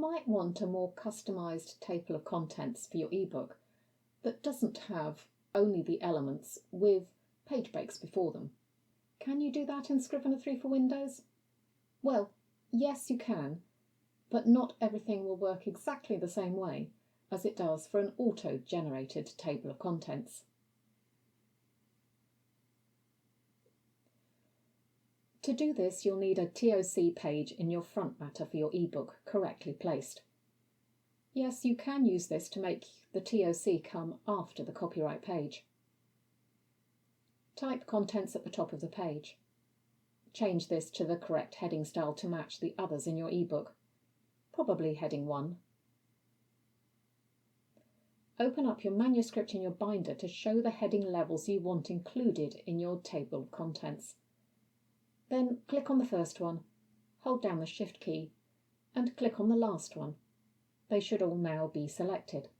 might want a more customised table of contents for your ebook that doesn't have only the elements with page breaks before them. Can you do that in Scrivener 3 for Windows? Well, yes you can, but not everything will work exactly the same way as it does for an auto-generated table of contents. To do this, you'll need a TOC page in your front matter for your ebook correctly placed. Yes, you can use this to make the TOC come after the copyright page. Type contents at the top of the page. Change this to the correct heading style to match the others in your ebook, probably heading 1. Open up your manuscript in your binder to show the heading levels you want included in your table of contents. Then click on the first one, hold down the Shift key, and click on the last one. They should all now be selected.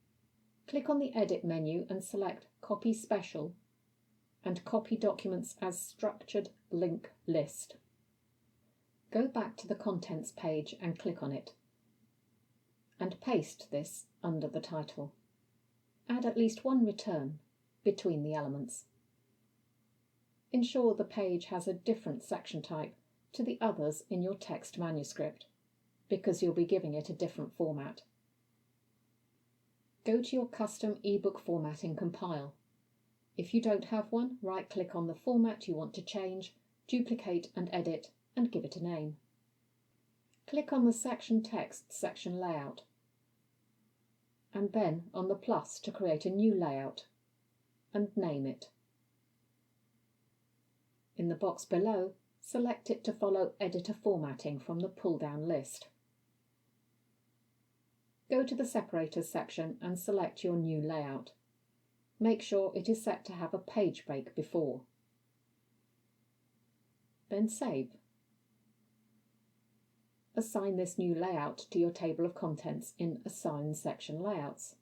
Click on the Edit menu and select Copy Special and Copy Documents as Structured Link List. Go back to the Contents page and click on it, and paste this under the title. Add at least one return between the elements. Ensure the page has a different section type to the others in your text manuscript, because you'll be giving it a different format. Go to your custom ebook format in Compile. If you don't have one, right-click on the format you want to change, duplicate and edit, and give it a name. Click on the section text section layout, and then on the plus to create a new layout, and name it. In the box below, select it to follow editor formatting from the pull-down list. Go to the Separators section and select your new layout. Make sure it is set to have a page break before. Then save. Assign this new layout to your table of contents in Assign Section Layouts.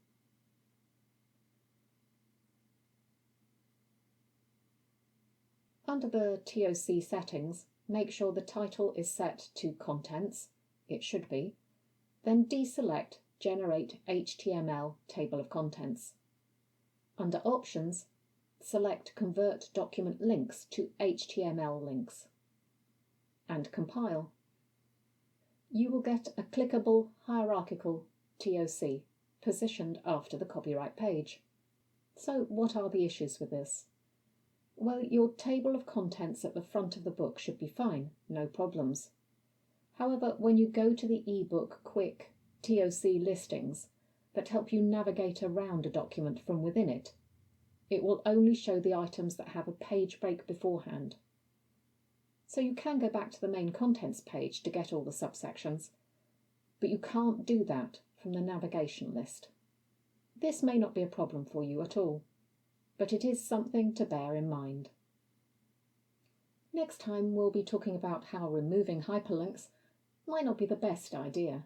Under the TOC settings, make sure the title is set to Contents, it should be, then deselect Generate HTML Table of Contents. Under Options, select Convert Document Links to HTML Links, and compile. You will get a clickable hierarchical TOC positioned after the copyright page. So what are the issues with this? Well, your table of contents at the front of the book should be fine, no problems. However, when you go to the eBook Quick TOC listings that help you navigate around a document from within it, it will only show the items that have a page break beforehand. So you can go back to the main contents page to get all the subsections, but you can't do that from the navigation list. This may not be a problem for you at all, but it is something to bear in mind. Next time we'll be talking about how removing hyperlinks might not be the best idea.